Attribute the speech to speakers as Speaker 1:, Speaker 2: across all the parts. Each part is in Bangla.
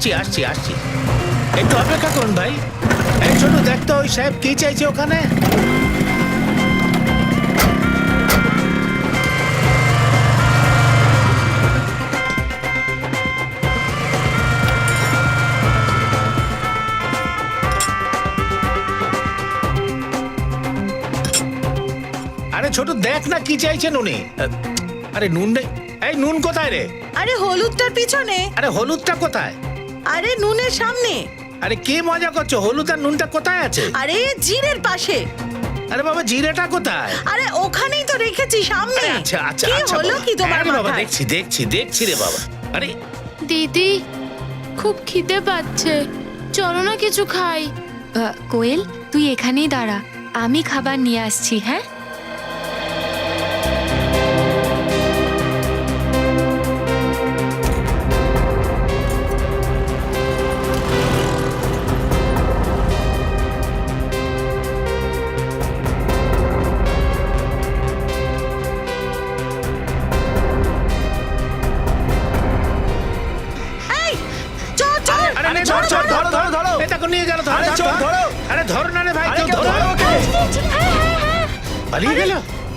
Speaker 1: আসছি আসছি আসছি, একটু অপেক্ষা করুন ভাই। এই ছোট দেখতো ওই সাহেব কি চাইছে ওখানে। আরে ছোট দেখ না কি চাইছেন উনি। আরে নুন নেই। এই নুন কোথায় রে?
Speaker 2: আরে হলুদটার পিছনে।
Speaker 1: আরে হলুদটা কোথায়?
Speaker 2: আরে নুনের সামনে।
Speaker 1: আরে কি মজা করছো, হলুদ আর নুনটা কোথায় আছে?
Speaker 2: আরে জিরের পাশে।
Speaker 1: আরে বাবা জিরেটা কোথায়?
Speaker 2: আরে ওখানেই তো রেখেছি সামনে।
Speaker 1: আরে আচ্ছা আচ্ছা
Speaker 2: কি
Speaker 1: আচ্ছা
Speaker 2: হলো
Speaker 1: বাবা।
Speaker 2: কি তোমার
Speaker 1: আরে বাবা
Speaker 2: মাথায়?
Speaker 1: দেখছি দেখছি দেখছি রে বাবা। আরে
Speaker 3: দিদি খুব খিদে পাচ্ছে, চলো না কিছু খাই।
Speaker 4: কোয়েল, তুই এখানেই দাঁড়া, আমি খাবার নিয়ে আসছি। হ্যাঁ,
Speaker 2: এই চল চল।
Speaker 1: আরে নে, ধর ধর ধর ধর ধর এই দেখো নিয়ে গেল, ধর ধর ধর। আরে ধর না রে ভাই, কেউ ধরো। পালিয়ে গেল।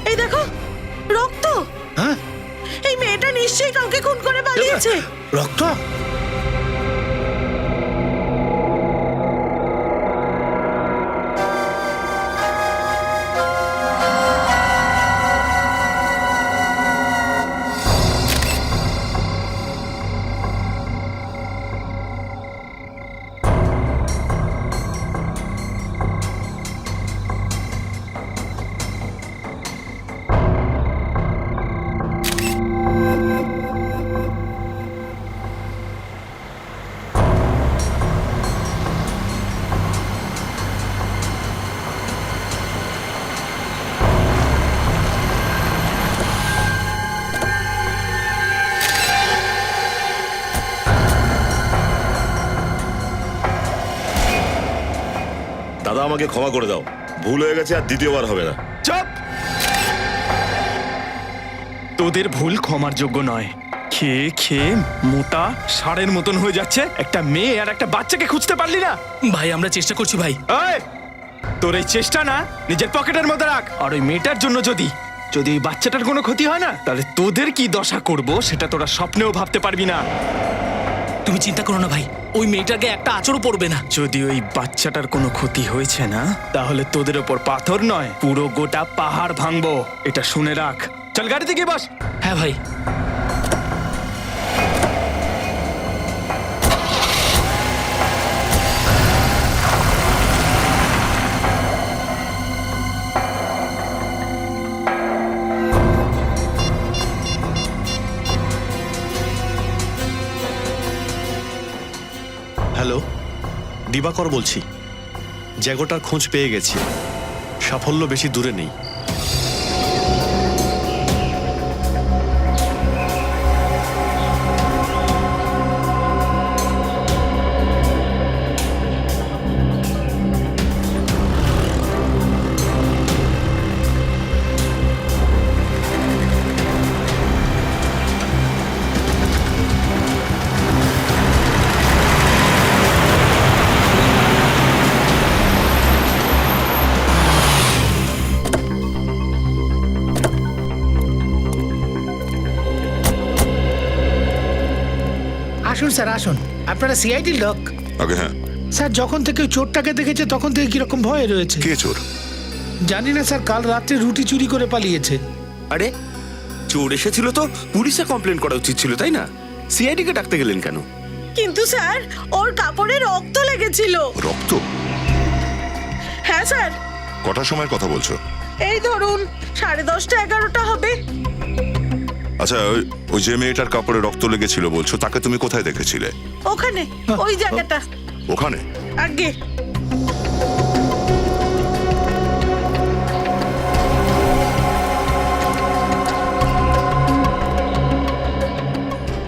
Speaker 2: এই দেখো রক্ত।
Speaker 1: হ্যাঁ
Speaker 2: এই মেয়েটা নিশ্চয়ই কাউকে খুন করে পালিয়েছে।
Speaker 1: রক্ত।
Speaker 5: দাদা আমাকে ক্ষমা করে দাও, ভুল হয়ে গেছে, আর দ্বিতীয়বার হবে না।
Speaker 6: চুপ! তোদের ভুল ক্ষমার যোগ্য নয়। খেয়ে খেয়ে মোটা ষাঁড়ের মতন হয়ে যাচ্ছে, একটা মেয়ে আর একটা বাচ্চাকে খুঁজতে পারলি না?
Speaker 7: ভাই আমরা চেষ্টা করছি ভাই।
Speaker 6: এই, তোর এই চেষ্টা না নিজের পকেটের মধ্যে রাখ। আর ওই মেয়েটার জন্য যদি ওই বাচ্চাটার কোনো ক্ষতি হয় না, তাহলে তোদের কি দশা করব সেটা তোরা স্বপ্নেও ভাবতে পারবি না।
Speaker 7: তুমি চিন্তা করো না ভাই, ওই মেয়েটাকে একটা আঁচড়ও পড়বে না।
Speaker 6: যদি ওই বাচ্চাটার কোনো ক্ষতি হয়েছে না, তাহলে তোদের ওপর পাথর নয় পুরো গোটা পাহাড় ভাঙবো, এটা শুনে রাখ। চল গাড়িতে গিয়ে বস।
Speaker 7: হ্যাঁ ভাই।
Speaker 8: হ্যালো, দিবাকর বলছি। জ্যাগোটার খোঁজ পেয়ে গেছি, সাফল্য বেশি দূরে নেই।
Speaker 1: আসুন স্যার আসুন, আপনারা সিআইডির লোক?
Speaker 5: আগে হ্যাঁ।
Speaker 1: স্যার যখন থেকে ওই চোরটাকে দেখেছে তখন থেকে কিরকম ভয় রয়েছে।
Speaker 5: কে চোর?
Speaker 1: জানি না স্যার, কাল রাত্রে রুটি চুরি করে পালিয়েছে।
Speaker 9: আরে চোর এসেছিল তো পুলিশে কমপ্লেন করা উচিত ছিল, তাই না? সিআইডি কে ডাকতে গেলেন কেন?
Speaker 2: কিন্তু স্যার ওর কাপড়ে রক্ত লেগেছিল।
Speaker 5: রক্ত?
Speaker 2: হ্যাঁ স্যার।
Speaker 5: কটার সময়ের কথা বলছো?
Speaker 2: এই ধরুন 10:30 11টা হবে।
Speaker 5: আচ্ছা, ওই যে মেয়েটার কাপড়ে রক্ত লেগেছিল বলছো, তাকে তুমি কোথায় দেখেছিলে?
Speaker 2: ওখানে, ওই জায়গাটা।
Speaker 5: ওখানে?
Speaker 2: আগে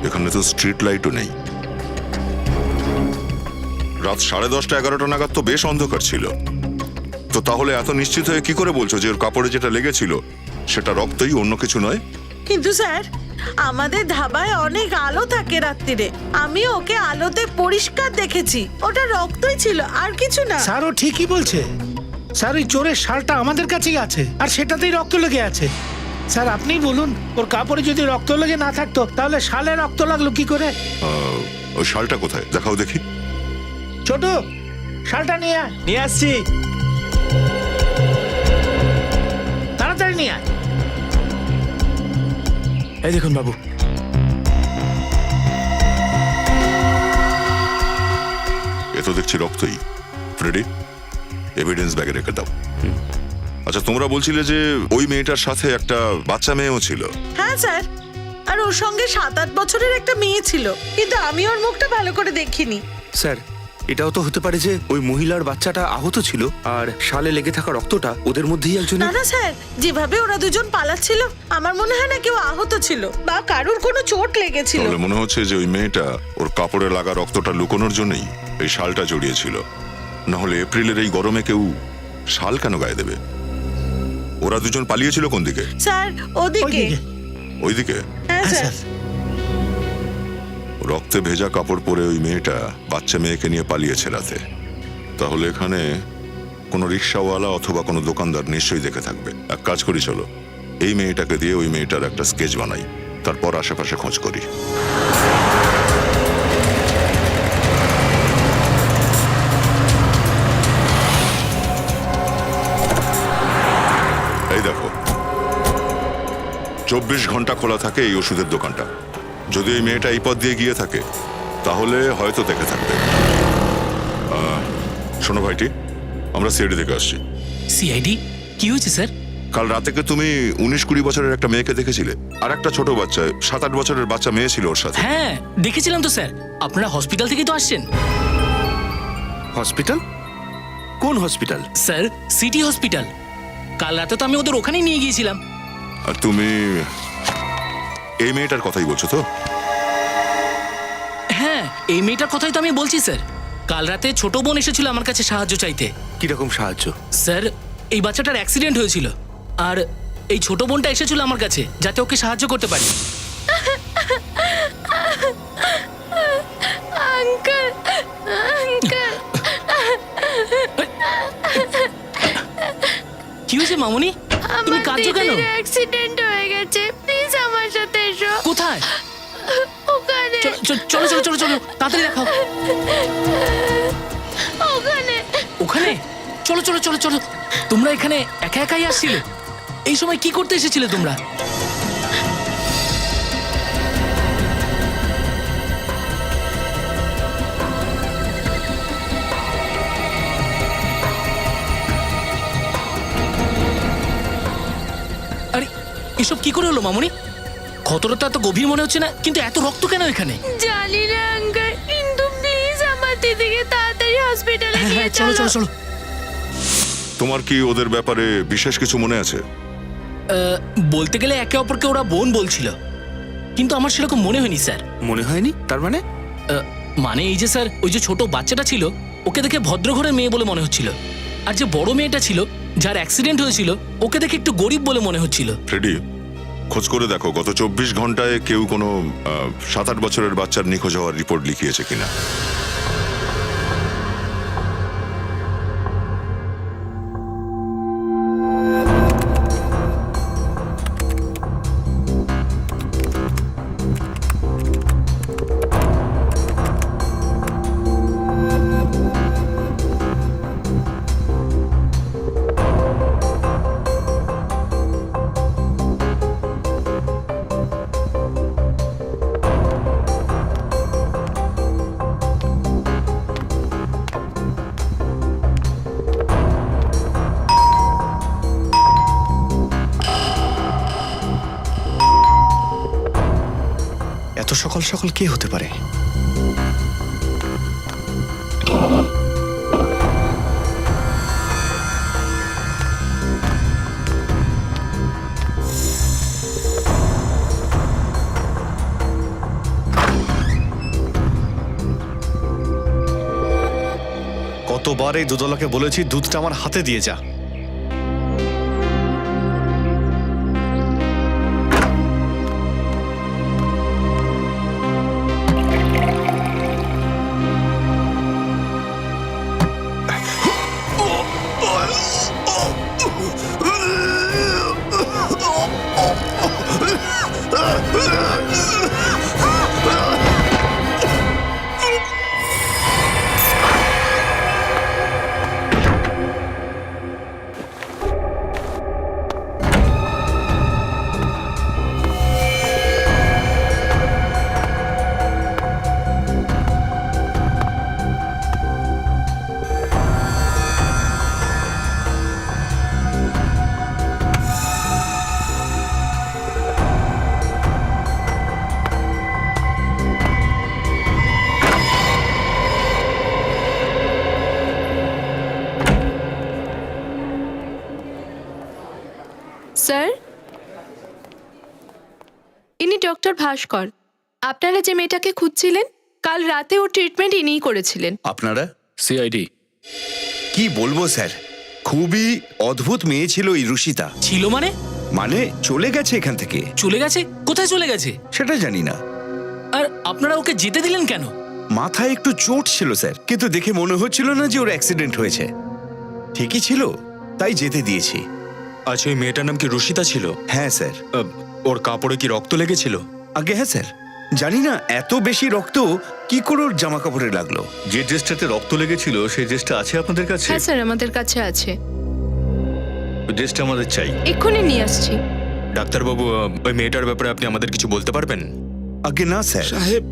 Speaker 5: এখানে তো স্ট্রিট লাইটও নেই। রাত 10:30 11টা নাগাদ তো বেশ অন্ধকার ছিল। তো তাহলে এত নিশ্চিত হয়ে কি করে বলছো যে ওর কাপড়ে যেটা লেগেছিল সেটা রক্তই, অন্য কিছু নয়?
Speaker 2: কিন্তু স্যার আমাদের ধাবায় অনেক আলো থাকে রাত্রিরে, আমি ওকে আলোতে পরিষ্কার দেখেছি, ওটা রক্তই ছিল আর কিছু না।
Speaker 1: স্যার ও ঠিকই বলছে। স্যার ওই চোরের শালটা আমাদের কাছেই আছে আর সেটাতেই রক্ত লেগে আছে। স্যার আপনিই বলুন, ওর কাপড়ে যদি রক্ত লেগে না থাকতো তাহলে শালে রক্ত লাগলো কি করে?
Speaker 5: ওই শালটা কোথায় দেখাও দেখি।
Speaker 1: ছোট, শালটা নিয়ে আয়,
Speaker 6: নিয়ে আসছি।
Speaker 1: তাড়াতাড়ি নিয়ে আয়।
Speaker 6: এই দেখুন বাবু,
Speaker 5: এ তো দেখছি রক্তই। ফ্রেডি, এভিডেন্স ব্যাগে রেখে দাও। আচ্ছা, তোমরা বলছিলে যে ওই মেয়েটার সাথে একটা বাচ্চা মেয়েও ছিল।
Speaker 2: হ্যাঁ স্যার, আর ওর সঙ্গে 7-8 বছরের একটা মেয়ে ছিল, কিন্তু আমি ওর মুখটা ভালো করে দেখিনি।
Speaker 9: স্যার, এটাও তো হতে পারে যে ওই মহিলার বাচ্চাটা আহত ছিল আর শালে লেগে থাকা রক্তটা ওদের মধ্যেই
Speaker 2: না
Speaker 9: একজনের।
Speaker 2: না স্যার, যেভাবে ওরা দুজন পালাচ্ছিল আমার মনে হয় না কেউ আহত ছিল বা কারোর কোনো চোট লেগেছিল।
Speaker 5: তাহলে মনে হচ্ছে যে ওই মেয়েটা ওর কাপড়ে লাগা রক্তটা লুকোনোর জন্যই এই শালটা জড়িয়েছিল। নাহলে এপ্রিলের এই গরমে কেউ শাল কেন গায়ে দেবে? ওরা দুজন পালিয়েছিল কোন দিকে?
Speaker 2: স্যার ওদিকে।
Speaker 1: ওইদিকে।
Speaker 5: ওইদিকে?
Speaker 2: হ্যাঁ
Speaker 1: হ্যাঁ
Speaker 2: স্যার।
Speaker 1: স্যার।
Speaker 5: রক্তে ভেজা কাপড় পরে ওই মেয়েটা বাচ্চা মেয়েকে নিয়ে পালিয়েছে রাতে। তাহলে এখানে কোনো রিক্সাওয়ালা অথবা কোনো দোকানদার নিশ্চয়ই দেখে থাকবে। এক কাজ করি, চলো এই মেয়েটাকে দিয়ে ওই মেয়েটার একটা স্কেচ বানাই, তারপর আশেপাশে খোঁজ করি। এই দেখো, 24 ঘন্টা খোলা থাকে এই ওষুধের দোকানটা। যদি এই মেয়েটা এই পথ দিয়ে গিয়ে থাকে তাহলে হয়তো দেখে থাকবে। শোনো ভাইটি, আমরা সিআইডি থেকে আসছি।
Speaker 7: সিআইডি কি হয়েছে স্যার?
Speaker 5: কাল রাতে তুমি 19-20 বছরের একটা মেয়েকে দেখেছিলে, আর একটা ছোট বাচ্চা 7-8 বছরের বাচ্চা মেয়ে ছিল ওর সাথে।
Speaker 7: হ্যাঁ দেখেছিলাম তো স্যার। আপনারা হসপিটাল থেকেই তো আসছেন।
Speaker 9: হসপিটাল? কোন হসপিটাল?
Speaker 7: Sir city hospital. কাল রাতে তো আমি ওদের ওখানেই নিয়ে গিয়েছিলাম।
Speaker 5: আর তুমি এই মেয়েটার কথাই বলছো তো?
Speaker 7: হ্যাঁ এই মেয়েটার কথাই তো আমি বলছি স্যার। কাল রাতে ছোট বোন এসেছিল আমার কাছে সাহায্য চাইতে।
Speaker 9: কিরকম সাহায্য?
Speaker 7: স্যার এই বাচ্চাটার অ্যাক্সিডেন্ট হয়েছিল আর এই ছোট বোনটা এসেছিল আমার কাছে যাতে ওকে সাহায্য করতে পারি।
Speaker 3: আঙ্কেল আঙ্কেল
Speaker 7: কি হয়েছে মামুনি? তুমি
Speaker 3: আমার
Speaker 7: কাঁদছো কেন?
Speaker 3: দিদির অ্যাক্সিডেন্ট হয়ে গেছে, প্লিজ আমার সাথে এসো।
Speaker 7: কোথায়?
Speaker 3: ওখানে
Speaker 7: চলো চলো চলো চলো তাড়াতাড়ি দেখাও।
Speaker 3: ওখানে
Speaker 7: ওখানে? চলো চলো চলো চলো। তোমরা এখানে একা একাই আসছিলে? এই সময় কি করতে এসেছিলে তোমরা? আরে এসব কি করে হলো মামুনি? ক্ষতটা তো এত গভীর মনে হচ্ছে না, কিন্তু এত রক্ত কেন এখানে?
Speaker 3: জানি না আঙ্কেল, কিন্তু প্লিজ আমার দিদিকে তাড়াতাড়ি হসপিটালে
Speaker 7: হ্যাঁ
Speaker 3: নিয়ে
Speaker 7: হ্যাঁ চলো চলো চলো।
Speaker 5: তোমার কি ওদের ব্যাপারে বিশেষ কিছু মনে আছে?
Speaker 7: বলতে গেলে একে অপরকে ওরা বোন বলছিল, কিন্তু আমার সেরকম মনে হয়নি স্যার।
Speaker 9: মনে হয়নি? তার মানে?
Speaker 7: মানে এই যে স্যার, ওই যে ছোট বাচ্চাটা ছিল ওকে দেখে ভদ্রঘরের মেয়ে বলে মনে হচ্ছিল, আর যে বড় মেয়েটা ছিল যার অ্যাক্সিডেন্ট হয়েছিল ওকে দেখে একটু গরিব বলে মনে হচ্ছিল।
Speaker 5: ফ্রেডি, খোঁজ করে দেখো গত 24 ঘন্টায় কেউ কোনো 7-8 বছরের বাচ্চার নিখোঁজ হওয়ার রিপোর্ট লিখিয়েছে কিনা।
Speaker 8: এত সকাল সকাল কে হতে পারে? কতবার এই দুধওয়ালাকে বলেছি দুধটা আমার হাতে দিয়ে যা।
Speaker 3: ডক্টর ভাস্কর। আপনারা যে মেয়েটাকে খুঁজছিলেন, কাল রাতে ওর ট্রিটমেন্ট ইনিই করেছিলেন।
Speaker 10: আপনারা
Speaker 7: সিআইডি
Speaker 10: কি বলবো স্যার, খুবই অদ্ভুত মেয়ে ছিল এই রুষিতা।
Speaker 7: ছিল মানে?
Speaker 10: মানে চলে গেছে এখান থেকে,
Speaker 7: চলে গেছে? কোথায় চলে গেছে?
Speaker 10: সেটা জানি না।
Speaker 7: আর আপনারা ওকে যেতে দিলেন কেন?
Speaker 10: মাথায় একটু চোট ছিল স্যার, কিন্তু দেখে মনে হচ্ছিল না যে ওর অ্যাক্সিডেন্ট হয়েছে। ঠিকই ছিল, তাই যেতে দিয়েছি।
Speaker 8: আচ্ছা, ওই মেয়েটার নাম কি রুষিতা ছিল?
Speaker 10: হ্যাঁ স্যার।
Speaker 8: ওর কাপড়ে কি রক্ত লেগেছিল?
Speaker 10: আগে হ্যাঁ স্যার, জানি না এত বেশি রক্ত কি করে ওর জামা কাপড়ে লাগলো।
Speaker 8: যে ড্রেসটাতে রক্ত লেগেছিল সেই ড্রেসটা আছে আপনাদের কাছে?
Speaker 3: হ্যাঁ স্যার, আমাদের কাছে আছে।
Speaker 8: ওই ড্রেসটা আমাদের চাই।
Speaker 3: এক্ষুনি নিয়ে আসছি।
Speaker 8: ডাক্তারবাবু, ওই মেয়েটার ব্যাপারে আপনি আমাদের কিছু বলতে পারবেন?
Speaker 10: আগে না স্যার।
Speaker 11: সাহেব,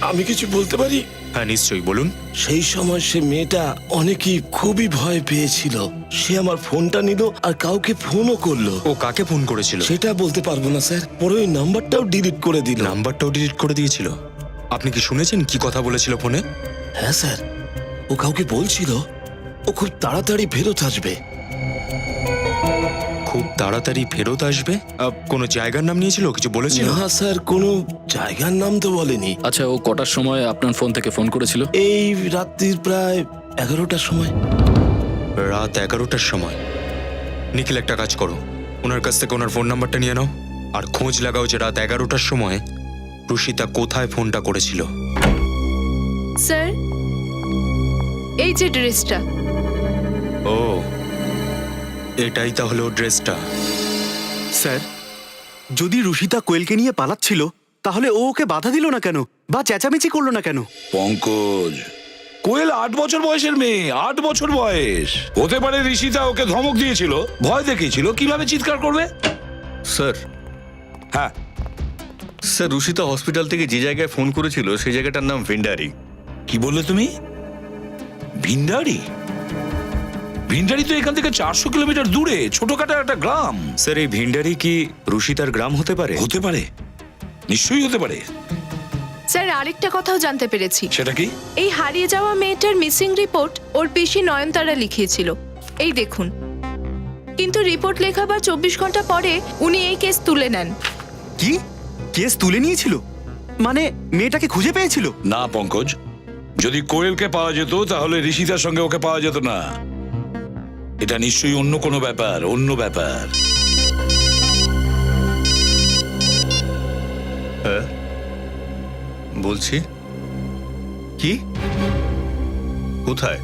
Speaker 11: আমি কিছু বলতে পারি?
Speaker 8: হ্যাঁ নিশ্চয়ই, বলুন।
Speaker 11: সেই সময় সে মেয়েটা অনেকই খুবই ভয় পেয়েছিল। সে আমার ফোনটা নিল আর কাউকে ফোনও করলো।
Speaker 8: ও কাকে ফোন করেছিল?
Speaker 11: সেটা বলতে পারবো না স্যার, পরে ওই নাম্বারটাও ডিলিট করে দিল।
Speaker 8: নাম্বারটাও ডিলিট করে দিয়েছিল? আপনি কি শুনেছেন কি কথা বলেছিল ফোনে?
Speaker 11: হ্যাঁ স্যার, ও কাউকে বলছিল ও খুব তাড়াতাড়ি ফেরত আসবে।
Speaker 8: খুব তাড়াতাড়ি ফেরত আসবে? কোনো জায়গার নাম নিয়েছিল? কিছু বলেছিল?
Speaker 11: না স্যার, কোনো জায়গার নাম তো বলেনি।
Speaker 7: আচ্ছা, ও কটার সময় আপনার ফোন থেকে ফোন করেছিল?
Speaker 11: এই রাত্রির প্রায় 11টার সময়।
Speaker 8: রাত 11টার সময়? নিখিল, একটা কাজ করো, ওনার কাছ থেকে ওনার ফোন নাম্বারটা নিয়ে নাও আর খোঁজ লাগাও যে রাত 11টার সময় রুষিতা কোথায় ফোনটা করেছিল।
Speaker 3: স্যার, এই যে ড্রেসটা।
Speaker 8: ও, এটাই তাহলে ওর ড্রেসটা।
Speaker 12: স্যার, যদি রুষিতা কোয়েলকে নিয়ে পালাচ্ছিল তাহলে ও ওকে বাধা দিল না কেন, বা চেঁচামেচি করলো না কেন?
Speaker 13: পঙ্কজ, কোয়েল 8 বছর বয়সের মেয়ে, 8 বছর বয়স। হতে পারে ঋষিতা ওকে ধমক দিয়েছিল, ভয় দেখিয়েছিল, কিভাবে চিৎকার করবে?
Speaker 8: স্যার,
Speaker 13: হ্যাঁ
Speaker 8: স্যার, রুষিতা হসপিটাল থেকে যে জায়গায় ফোন করেছিল সেই জায়গাটার নাম ভিন্ডারি।
Speaker 13: কি বললে তুমি? ভিন্ডারি? ভিন্ডারি তো এখান থেকে 400 কিলোমিটার দূরে, ছোটখাটো একটা গ্রাম।
Speaker 8: স্যার, এই ভিন্ডারি কি রুষিতার গ্রাম হতে পারে?
Speaker 13: হতে পারে, নিশ্চয়ই হতে পারে।
Speaker 3: স্যার, আরেকটা কথাও জানতে পেরেছি।
Speaker 13: সেটা কি?
Speaker 3: এই হারিয়ে যাওয়া মেয়েটার মিসিং রিপোর্ট ওর পিসি নয়নতারা লিখিয়েছিল। এই দেখুন। কিন্তু রিপোর্ট লেখাবার 24 ঘন্টা পরে উনি এই কেস তুলে নেন।
Speaker 12: কি কেস তুলে নিয়েছিল? মানে মেয়েটাকে খুঁজে পেয়েছিল?
Speaker 13: না পঙ্কজ, যদি কোয়েলকে পাওয়া যেত তাহলে ঋষিতার সঙ্গে ওকে পাওয়া যেত না। এটা নিশ্চয়ই অন্য কোনো ব্যাপার, অন্য ব্যাপার।
Speaker 8: হ্যাঁ বলছি।
Speaker 12: কি?
Speaker 8: কোথায়?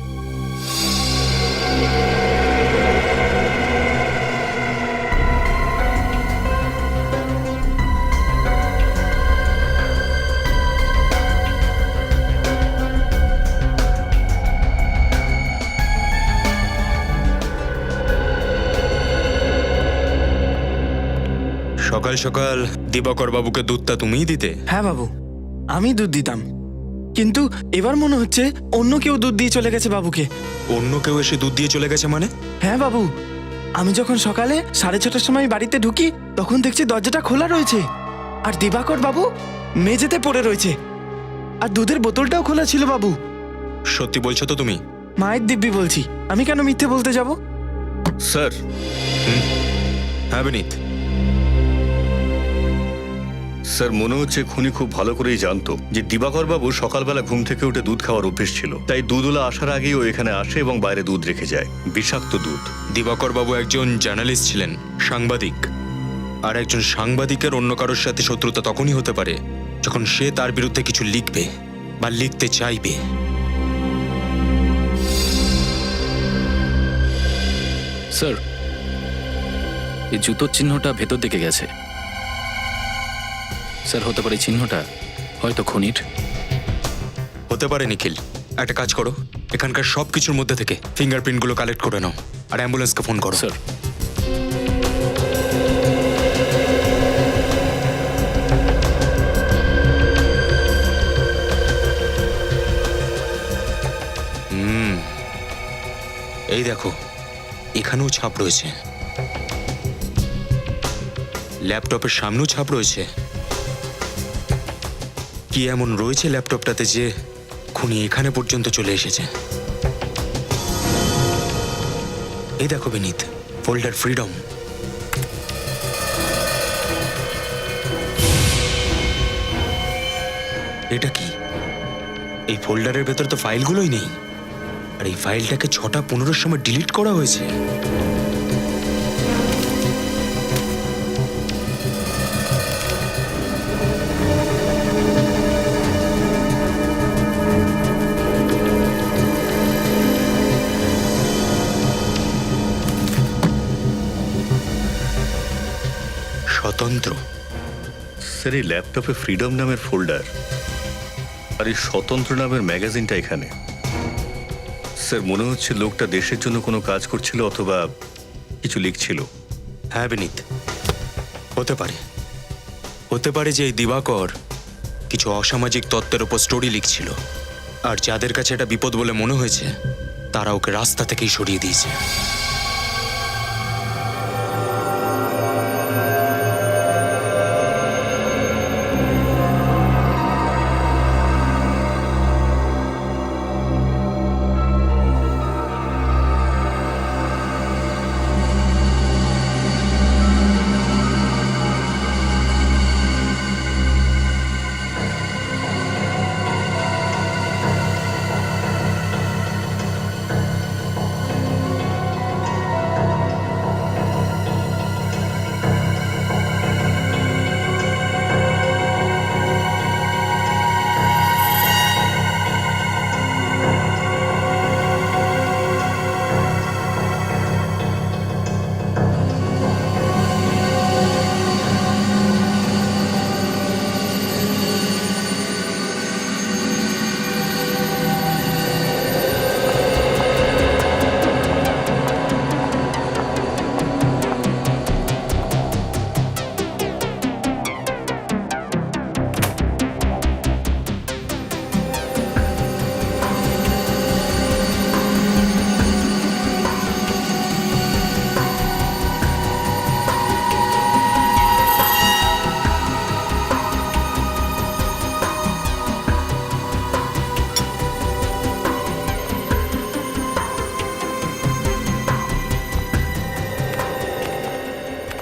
Speaker 8: সকাল সকাল দিবাকর বাবুকে দুধটা তুমিই দিতে?
Speaker 6: হ্যাঁ বাবু, আমি দুধ দিতাম, কিন্তু এবার মনে হচ্ছে অন্য কেউ দুধ দিয়ে চলে গেছে বাবুকে।
Speaker 8: অন্য কেউ এসে দুধ দিয়ে চলে গেছে মানে?
Speaker 6: হ্যাঁ বাবু, আমি যখন সকালে 6:30টার সময় বাড়িতে ঢুকি তখন দেখছি দরজাটা খোলা রয়েছে আর দিবাকর বাবু মেঝেতে পড়ে রয়েছে, আর দুধের বোতলটাও খোলা ছিল বাবু।
Speaker 8: সত্যি বলছো তো তুমি?
Speaker 6: মায়ের দিব্যি বলছি, আমি কেন মিথ্যে বলতে যাব?
Speaker 8: স্যার। হ্যাঁ বিনীত।
Speaker 14: স্যার, মনে হচ্ছে খুনি খুব ভালো করেই জানতো যে দিবাকর বাবু সকালবেলা ঘুম থেকে উঠে দুধ খাওয়ার অভ্যেস ছিল, তাই দুধওয়ালা আসার আগেই ও এখানে আসে এবং বাইরে দুধ রেখে যায়, বিষাক্ত দুধ।
Speaker 8: দিবাকর বাবু একজন জার্নালিস্ট ছিলেন, সাংবাদিক। আর একজন সাংবাদিকের অন্য কারোর সাথে শত্রুতা তখনই হতে পারে যখন সে তার বিরুদ্ধে কিছু লিখবে বা লিখতে চাইবে।
Speaker 7: স্যার, এই জুতোর চিহ্নটা ভেতর দিকে গেছে। স্যার, হতে পারে চিহ্নটা হয়তো খুনির।
Speaker 8: হতে পারে নিখিল। একটা কাজ করো, এখানকার সবকিছুর মধ্যে থেকে ফিঙ্গারপ্রিন্টগুলো কালেক্ট করে নাও আর অ্যাম্বুলেন্সকে ফোন করো।
Speaker 7: স্যার।
Speaker 8: এই দেখো, এখানেও ছাপ রয়েছে, ল্যাপটপের সামনেও ছাপ রয়েছে। কি এমন রয়েছে ল্যাপটপটাতে যে খুনি এখানে পর্যন্ত চলে এসেছে? এই দেখো বিনীত, ফোল্ডার ফ্রিডম। এটা কি? এই ফোল্ডারের ভেতর তো ফাইলগুলোই নেই, আর এই ফাইলটাকে 6:15 সময় ডিলিট করা হয়েছে। স্বতন্ত্র।
Speaker 14: স্যার এই ল্যাপটপে ফ্রিডম নামের ফোল্ডার আর এই স্বতন্ত্র নামের ম্যাগাজিনটা এখানে। স্যার মনে হচ্ছে লোকটা দেশের জন্য কোনো কাজ করছিল অথবা কিছু লিখছিল।
Speaker 8: হ্যাঁ বিনীত, হতে পারে। হতে পারে যে এই দিবাকর কিছু অসামাজিক তত্ত্বের ওপর স্টোরি লিখছিল, আর যাদের কাছে এটা বিপদ বলে মনে হয়েছে তারা ওকে রাস্তা থেকেই সরিয়ে দিয়েছে।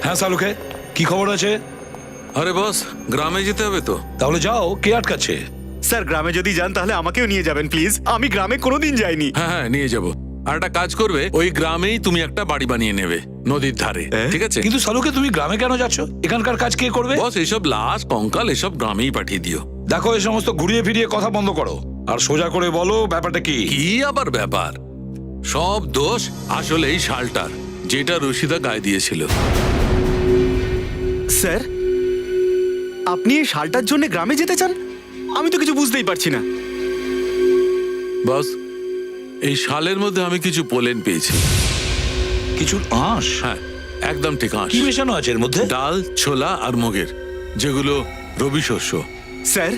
Speaker 13: হ্যাঁ সালুকে, কি খবর আছে?
Speaker 15: আরে বস, গ্রামে যেতে হবে তো।
Speaker 13: তাহলে যাও, কে আটকাচ্ছে?
Speaker 12: স্যার গ্রামে যদি যান তাহলে আমাকেও নিয়ে যাবেন প্লিজ, আমি গ্রামে কোনোদিন যাইনি।
Speaker 15: হ্যাঁ হ্যাঁ, নিয়ে যাব। আর একটা কাজ করবে, ওই গ্রামেই তুমি একটা বাড়ি বানিয়ে নেবে নদীর ধারে, ঠিক আছে?
Speaker 13: কিন্তু সালুকে, তুমি গ্রামে কেন যাচ্ছ? এখানকার কাজ কে করবে?
Speaker 15: বস, এইসব লাশ কঙ্কাল এসব গ্রামেই পাঠিয়ে দিও।
Speaker 13: দেখো, এই সমস্ত ঘুরিয়ে ফিরিয়ে কথা বন্ধ করো, আর সোজা করে বলো ব্যাপারটা কি।
Speaker 15: কি আবার ব্যাপার? সব দোষ আসলে এই শালটার, যেটা রশিদা গায়ে দিয়েছিল।
Speaker 12: স্যার, আপনি এই শালটার জন্য গ্রামে যেতে চান? আমি তো কিছু বুঝতেই পারছি না।
Speaker 15: বস, এই শালের মধ্যে আমি কিছু পোলেন পেয়েছি।
Speaker 13: কিছু আঁশ?
Speaker 15: হ্যাঁ, একদম ঠিক আঁশ।
Speaker 13: কি মেশানো আছে এর মধ্যে?
Speaker 15: ডাল, ছোলা আর মুগের, যেগুলো রবি শস্য।
Speaker 12: স্যার,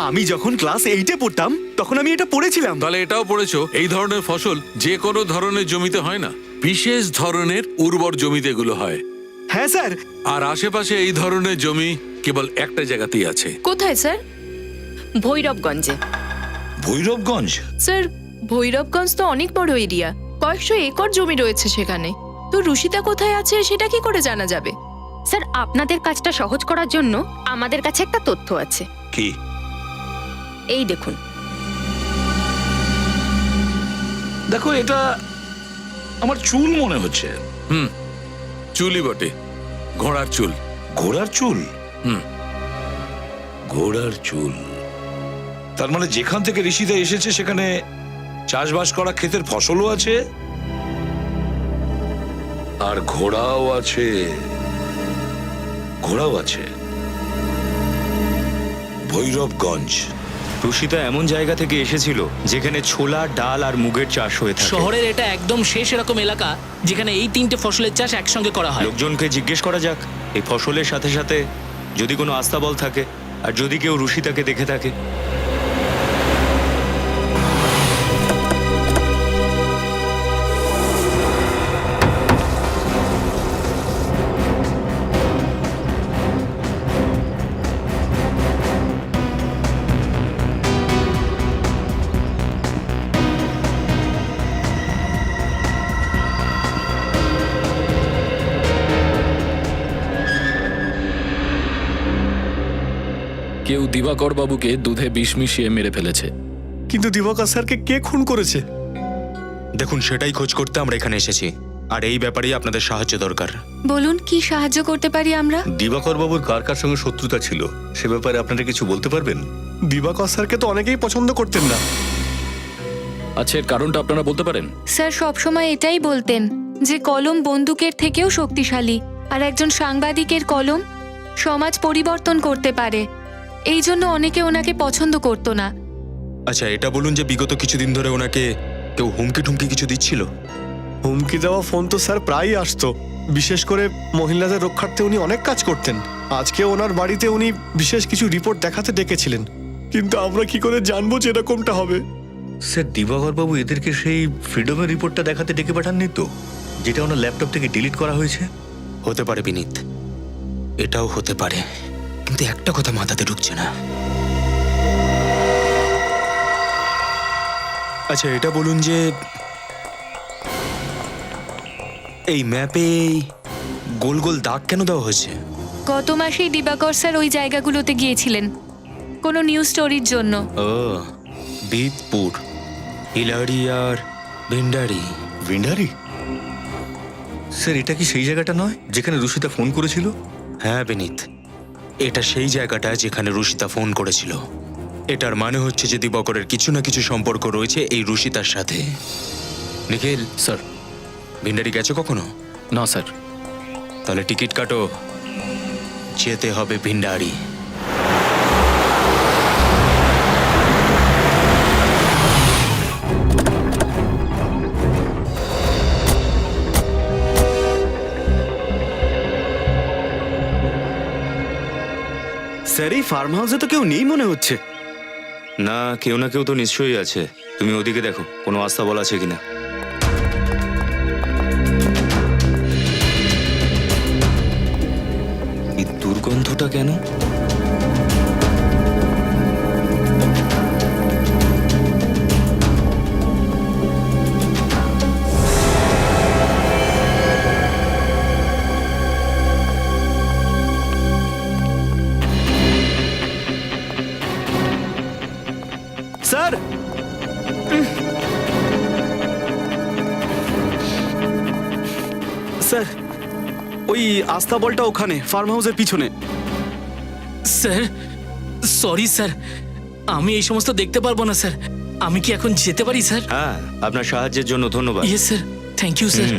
Speaker 12: আমি যখন ক্লাস 8-এ পড়তাম তখন আমি এটা পড়েছিলাম।
Speaker 15: তাহলে এটাও পড়েছো? এই ধরনের ফসল যে কোনো ধরনের জমিতে হয় না, বিশেষ ধরনের উর্বর জমিতে এগুলো হয়।
Speaker 12: হ্যাঁ স্যার।
Speaker 15: আর আশেপাশে এই ধরনের জমি কেবল একটা জায়গাতেই আছে।
Speaker 3: কোথায় স্যার?
Speaker 4: ভৈরবগঞ্জে।
Speaker 13: ভৈরবগঞ্জ?
Speaker 3: স্যার, ভৈরবগঞ্জ তো অনেক বড় এরিয়া, কয়েকশো একর জমি রয়েছে সেখানে। তো রুশিতা কোথায় আছে সেটা কি করে জানা যাবে?
Speaker 4: স্যার, আপনাদের কাজটা সহজ করার জন্য আমাদের কাছে একটা তথ্য আছে।
Speaker 13: কি?
Speaker 4: এই দেখুন।
Speaker 13: দেখো, এটা আমার চুল মনে হচ্ছে।
Speaker 15: চুলই বটে, ঘোড়ার চুল।
Speaker 13: ঘোড়ার চুল?
Speaker 15: হুম,
Speaker 13: ঘোড়ার চুল। তার মানে যেখান থেকে ঋষিদা এসেছে সেখানে চাষবাস করা ক্ষেতের ফসলও আছে, আর ঘোড়াও আছে। ঘোড়াও আছে। ভৈরবগঞ্জ।
Speaker 8: রুশিতা এমন জায়গা থেকে এসেছিল যেখানে ছোলা, ডাল আর মুগের চাষ হয়ে থাকে।
Speaker 7: শহরের এটা একদম শেষ এরকম এলাকা যেখানে এই তিনটে ফসলের চাষ একসঙ্গে করা হয়।
Speaker 8: লোকজনকে জিজ্ঞেস করা যাক এই ফসলের সাথে সাথে যদি কোনো আস্তাবল থাকে, আর যদি কেউ রুশিতাকে দেখে থাকে।
Speaker 7: কেউ দিবাকর বাবুকে দুধে বিষ মিশিয়ে মেরে ফেলেছে।
Speaker 12: কিন্তু দিবাকর স্যারকে কে খুন করেছে?
Speaker 8: দেখুন, সেটাই খোঁজ করতে আমরা এখানে এসেছি, আর এই ব্যাপারেই আপনাদের সাহায্য দরকার।
Speaker 4: বলুন কি সাহায্য করতে পারি আমরা?
Speaker 14: দিবাকর বাবুর কার কার সঙ্গে শত্রুতা ছিল সে ব্যাপারে আপনারা কিছু বলতে পারবেন?
Speaker 12: দিবাকর স্যারকে তো অনেকেই পছন্দ করতেন না।
Speaker 7: আচ্ছা, এর কারণটা আপনারা বলতে পারেন?
Speaker 4: স্যার সবসময় এটাই বলতেন যে কলম বন্দুকের থেকেও শক্তিশালী, আর একজন সাংবাদিকের কলম সমাজ পরিবর্তন করতে পারে। এই জন্য অনেকে ওনাকে পছন্দ করতো না।
Speaker 8: আচ্ছা, এটা বলুন যে বিগত কিছুদিন ধরে ওনাকে কেউ হুমকি টুমকি কিছু দিচ্ছিল?
Speaker 12: হুমকি দেওয়া ফোন তো স্যার প্রায়ই আসতো। বিশেষ করে মহিলাদের রক্ষার্থে উনি অনেক কাজ করতেন। আজকে ওনার বাড়িতে উনি বিশেষ কিছু রিপোর্ট দেখাতে ডেকেছিলেন, কিন্তু আমরা কি করে জানবো যে এরকমটা হবে?
Speaker 14: স্যার, দিবাকর বাবু এদেরকে সেই ফ্রিডমের রিপোর্টটা দেখাতে ডেকে পাঠাননি তো, যেটা ওনার ল্যাপটপ থেকে ডিলিট করা হয়েছে?
Speaker 8: হতে পারে বিনীত, এটাও হতে পারে, কিন্তু একটা কথা মাথাতে ঢুকছে না। আচ্ছা, এটা বলুন যে এই ম্যাপে গোল গোল দাগ কেন দেওয়া হয়েছে?
Speaker 4: গত মাসেই দিবাকর স্যার ওই জায়গাগুলোতে গিয়েছিলেন কোনো নিউজ স্টোরির জন্য।
Speaker 8: ও, বিদপুর, ইলাড়ি আর ভিন্ডারি।
Speaker 14: ভিন্ডারি? স্যার, এটা কি সেই জায়গাটা নয় যেখানে রুশিতা ফোন করেছিল?
Speaker 8: হ্যাঁ বিনীত, এটা সেই জায়গাটা যেখানে রুশিতা ফোন করেছিল। এটার মানে হচ্ছে যে দিবাকরের কিছু না কিছু সম্পর্ক রয়েছে এই রুশিতার সাথে। নিখিল
Speaker 7: স্যার।
Speaker 8: ভিন্ডারি গেছো কখনো?
Speaker 7: না স্যার।
Speaker 8: তাহলে টিকিট কাটো, যেতে হবে ভিন্ডারি।
Speaker 12: স্যার, এই ফার্ম হাউসে তো কেউ নেই মনে হচ্ছে।
Speaker 8: না, কেউ না কেউ তো নিশ্চয়ই আছে। তুমি ওদিকে দেখো, কোনো আস্তাবল আছে কিনা। এই দুর্গন্ধটা কেন?
Speaker 12: স্যার, স্যার, ওই আস্তাবলটা ওখানে ফার্ম হাউসের পিছনে।
Speaker 7: স্যার, সরি স্যার, আমি এই সমস্ত দেখতে পারবো না স্যার। আমি কি এখন যেতে পারি স্যার?
Speaker 8: হ্যাঁ, আপনার সাহায্যের জন্য ধন্যবাদ।
Speaker 7: Yes sir, thank you sir.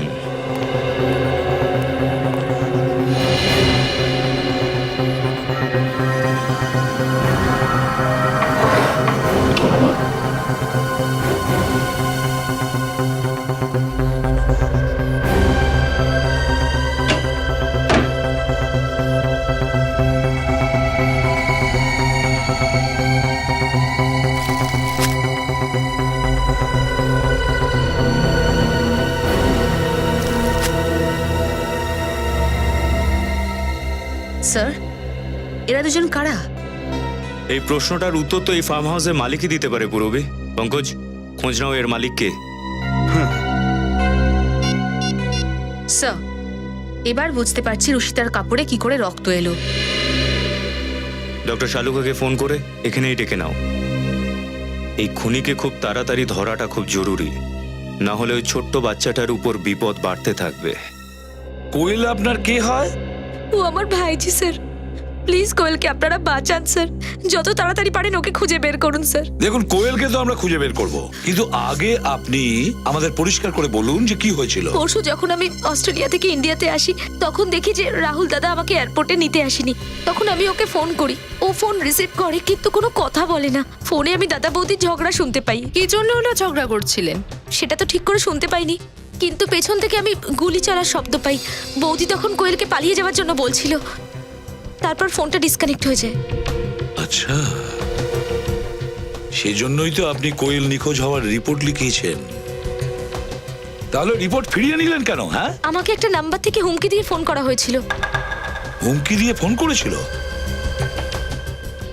Speaker 3: Sir, এরা দুজন কারা?
Speaker 8: এই প্রশ্নটার উত্তর তো এই ফার্ম হাউসের মালিকই দিতে পারে পুরবী। পঙ্কজ, খোঁজ নাও এর মালিককে।
Speaker 3: স্যার, এবার বুঝতে পারছি রুশিতার কাপড়ে কি করে রক্ত এলো।
Speaker 8: ডক্টর শালুকাকে ফোন করে এখানেই ডেকে নাও। এই খুনিকে খুব তাড়াতাড়ি ধরাটা খুব জরুরি, না হলে ওই ছোট্ট বাচ্চাটার উপর বিপদ বাড়তে থাকবে।
Speaker 13: কোয়েল আপনার কে হয়?
Speaker 3: ও আমার ভাইজি স্যার। প্লিজ কোয়েলকে আপনারা বাঁচান স্যার। যত তাড়াতাড়ি পারেন ওকে খুঁজে বের করুন স্যার।
Speaker 13: দেখুন, কোয়েলকে তো আমরা খুঁজে বের করব, কিন্তু আগে আপনি আমাদের পরিষ্কার করে বলুন যে কি হয়েছিল।
Speaker 3: পরশু যখন আমি অস্ট্রেলিয়া থেকে ইন্ডিয়াতে আসি, তখন দেখি যে রাহুল দাদা আমাকে এয়ারপোর্টে নিতে আসেনি। তখন আমি ওকে ফোন করি, ও ফোন রিসিভ করে কিন্তু কোনো কথা বলে না। ফোনে আমি দাদা বৌদির ঝগড়া শুনতে পাই।
Speaker 4: কি জন্য ওরা ঝগড়া করছিলেন?
Speaker 3: সেটা তো ঠিক করে শুনতে পাইনি, কিন্তু পেছন থেকে আমি গুলি চালার শব্দ পাই। বৌদি তখন কোয়েলকে পালিয়ে যাওয়ার জন্য বলছিল। তারপর ফোনটা ডিসকানেক্ট হয়ে যায়।
Speaker 13: আচ্ছা, সেজন্যই তো আপনি কোয়েল নিখোঁজ হওয়ার রিপোর্ট লিখিয়েছেন। তাহলে রিপোর্ট ফিরিয়ে নিলেন কেন? হ্যাঁ,
Speaker 3: আমাকে একটা নাম্বার থেকে হুমকি দিয়ে ফোন করা হয়েছিল।
Speaker 13: হুমকি দিয়ে ফোন করেছিল?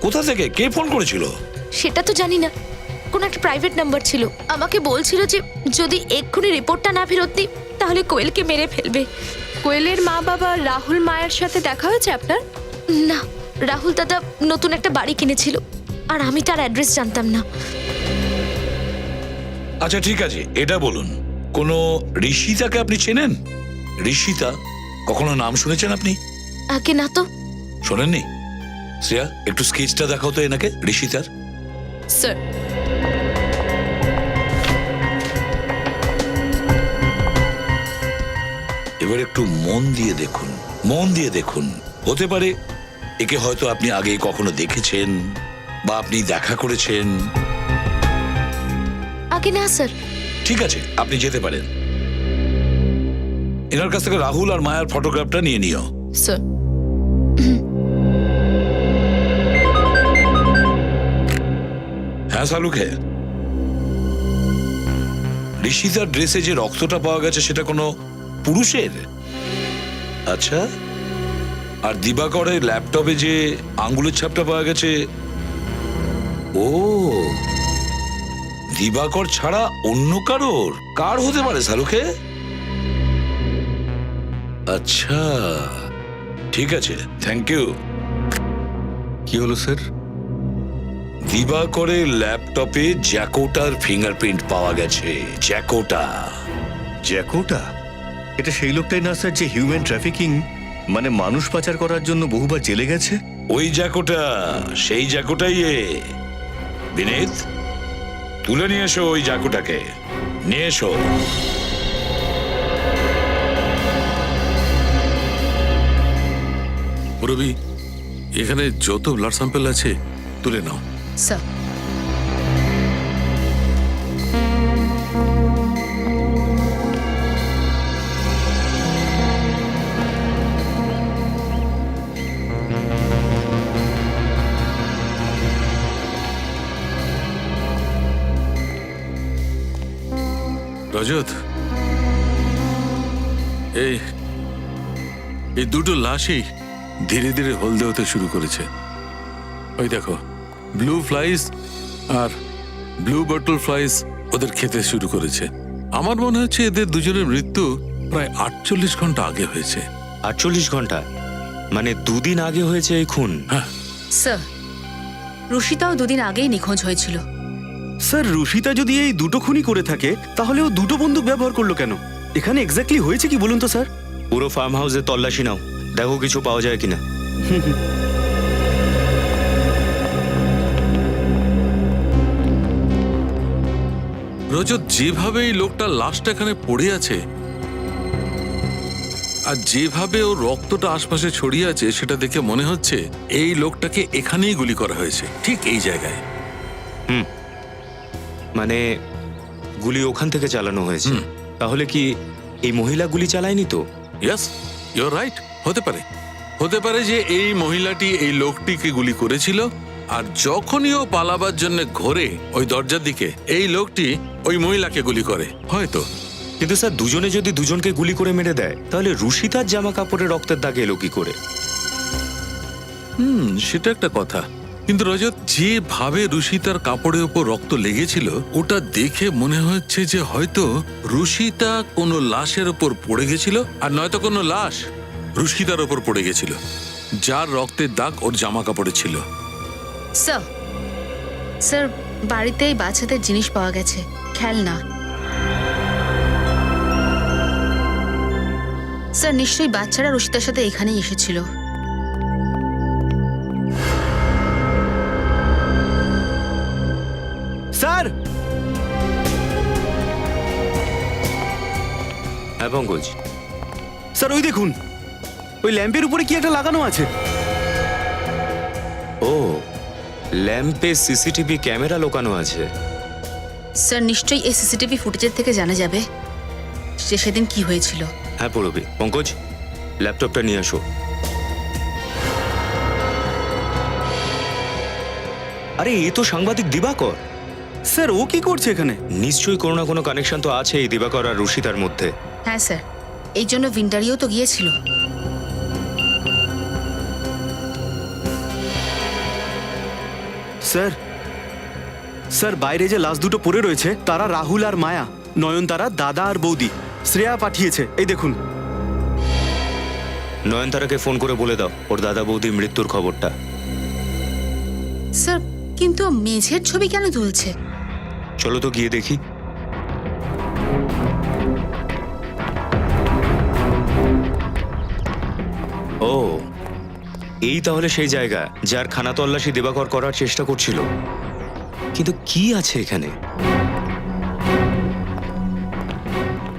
Speaker 13: কোথা থেকে, কে ফোন করেছিল?
Speaker 3: সেটা তো জানি না, কোন একটা প্রাইভেট নাম্বার ছিল। আমাকে বলছিল যে যদি এক্ষুনি রিপোর্টটা না ফেরত দিই তাহলে কোয়েলকে মেরে ফেলবে।
Speaker 4: কোয়েলের মা বাবা রাহুল মায়ের সাথে দেখা হয়েছে আপনার?
Speaker 3: না, রাহুল দাদা নতুন একটা বাড়ি কিনেছিল আর আমি তার অ্যাড্রেস জানতাম না।
Speaker 13: আচ্ছা ঠিক আছে, এটা বলুন, কোনো ঋষিতাকে আপনি চেনেন? ঋষিতা কখনো নাম শুনেছেন আপনি?
Speaker 3: আগে না তো।
Speaker 13: শোনেননি? শ্রেয়া, একটু স্কেচটা দেখাও তো এনাকে, ঋষিতার।
Speaker 3: স্যার।
Speaker 13: এবার একটু মন দিয়ে দেখুন, মন দিয়ে দেখুন। হতে পারে একে হয়তো আপনি আগে কখনো দেখেছেন বা আপনি দেখা করেছেন।
Speaker 3: আগে না স্যার।
Speaker 13: ঠিক আছে, আপনি যেতে পারেন। এনার কাছ থেকে রাহুল আর মায়ার ফটোগ্রাফটা নিয়ে নিও।
Speaker 3: স্যার।
Speaker 13: হ্যাঁ শালুকে, ঋষিতার ড্রেসে যে রক্তটা পাওয়া গেছে সেটা কোনো পুরুষের? আচ্ছা, আর দিবাকরের ল্যাপটপে যে আঙ্গুলের ছাপটা পাওয়া গেছে, ও দিবাকর ছাড়া অন্য কারোর? কার হতে পারে শালুকে? আচ্ছা ঠিক আছে, থ্যাংক ইউ।
Speaker 14: কি হলো স্যার?
Speaker 13: দিবাকরের ল্যাপটপে জ্যাকোটার ফিঙ্গারপ্রিন্ট পাওয়া গেছে। জ্যাকোটা।
Speaker 14: জ্যাকোটা? এটা সেই লোকটাই না স্যার যে হিউম্যান ট্রাফিকিং মানে মানুষ পাচার করার জন্য বহুবার জেলে গেছে?
Speaker 13: ওই জ্যাকোটা, সেই জ্যাকোটাই এ। বিনীত, তুলে নিয়ে এসো ওই জ্যাকোটাকে, নিয়ে এসো।
Speaker 15: রবি, এখানে যত ব্লাড স্যাম্পল আছে তুলে নাও।
Speaker 3: স্যার।
Speaker 15: রজত, এই দুটো লাশই ধীরে ধীরে হলদে হতে শুরু করেছে। ওই দেখো, ব্লু ফ্লাইস আর ব্লু বটল ফ্লাইস ওদের খেতে শুরু করেছে। আমার মনে হচ্ছে এদের দুজনের মৃত্যু প্রায় 48 ঘন্টা আগে হয়েছে।
Speaker 8: 48 ঘন্টা? মানে দুদিন আগে হয়েছে এই খুন?
Speaker 15: হ্যাঁ
Speaker 4: স্যার, রুষিতাও দুদিন আগেই নিখোঁজ হয়েছিল।
Speaker 6: স্যার, রুষিতা যদি এই দুটো খুনই করে থাকে তাহলে ও দুটো বন্দুক ব্যবহার করলো কেন? এখানে এক্স্যাক্টলি হয়েছে কি বলুন তো স্যার?
Speaker 8: পুরো ফার্ম হাউসে তল্লাশি নাও, দেখো কিছু পাওয়া যায় কিনা।
Speaker 15: রজত, যেভাবে এই লোকটার লাশটা এখানে পড়ে আছে আর যেভাবে ওর রক্তটা আশপাশে ছড়িয়ে আছে সেটা দেখে মনে হচ্ছে এই লোকটাকে এখানেই গুলি করা হয়েছে, ঠিক এই জায়গায়।
Speaker 8: মানে গুলি ওখান থেকে চালানো হয়েছে? তাহলে কি এই মহিলা গুলি চালায়নি তো?
Speaker 15: Yes, your right. হতে পারে, হতে পারে যে এই মহিলাটি এই লোকটিকে গুলি করেছিল, আর যখনই ও পালাবার জন্য ঘোরে ওই দরজার দিকে, এই লোকটি ওই মহিলাকে গুলি করে হয়তো।
Speaker 8: কিন্তু স্যার, দুজনে যদি দুজনকে গুলি করে মেরে দেয় তাহলে রুষিতার জামা কাপড়ে রক্তের দাগ এলো কি করে?
Speaker 15: সেটা একটা কথা। কিন্তু রজত, যেভাবে রুষিতার কাপড়ের উপর রক্ত লেগেছিল ওটা দেখে মনে হচ্ছে যে হয়তো রুষিতা কোনো লাশের উপর পড়ে গেছিল, আর নয়তো কোনো লাশ রুষিতার উপর পড়ে গেছিল যার রক্তের দাগ ওর জামা কাপড়ে ছিল।
Speaker 4: স্যার, স্যার, বাড়িতেই বাচ্চাদের জিনিস পাওয়া গেছে, খেলনা। স্যার, নিশ্চয়ই বাচ্চারা রুষিতার সাথে এখানেই এসেছিল।
Speaker 6: স্যার!
Speaker 8: হ্যাঁ পঙ্কজ।
Speaker 6: স্যার, ওই দেখুন, ওই ল্যাম্পের উপরে কি একটা লাগানো আছে।
Speaker 8: ও, ল্যাম্পে সিসিটিভি ক্যামেরা লোকানো আছে।
Speaker 4: স্যার, নিশ্চয়ই এই সিসিটিভি ফুটেজের থেকে জানা যাবে যে সেদিন কি হয়েছিল।
Speaker 8: হ্যাঁ পড়বি। পঙ্কজ, ল্যাপটপটা নিয়ে আসো। আরে, এ তো সাংবাদিক দিবাকর।
Speaker 6: স্যার, ও কি করছে এখানে?
Speaker 8: নিশ্চয়ই কোনো না কোনো কানেকশন তো আছে এই দিবাকর আর রুষিতার মধ্যে।
Speaker 4: হ্যাঁ স্যার, এই জন্য ভিন্ডারিও তো গিয়েছিল।
Speaker 6: স্যার, স্যার, বাইরে যে লাশ দুটো পড়ে রয়েছে তারা রাহুল আর মায়া, নয়নতারা দাদা আর বৌদি। শ্রেয়া পাঠিয়েছে, এই দেখুন।
Speaker 8: নয়নতারাকে ফোন করে বলে দাও ওর দাদা বৌদির মৃত্যুর খবরটা।
Speaker 3: স্যার কিন্তু মেঝের ছবি কেন তুলছে?
Speaker 8: চলো তো গিয়ে দেখি। ও, এই তাহলে সেই জায়গা যার খানা তল্লাশি দিবাকর করার চেষ্টা করছিল। কিন্তু কি আছে এখানে?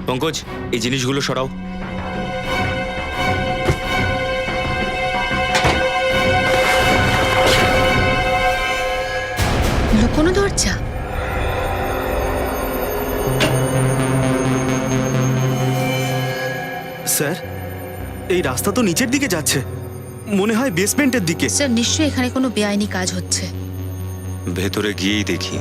Speaker 8: পঙ্কজ, এই জিনিসগুলো সরাও।
Speaker 3: লুকোনো দরজা।
Speaker 6: স্যার, এই রাস্তা তো নিচের দিকে যাচ্ছে, মনে হয় বেসমেন্টের দিকে।
Speaker 3: স্যার নিশ্চয়ই এখানে কোনো বেআইনি কাজ হচ্ছে।
Speaker 8: ভেতরে গিয়েই দেখি।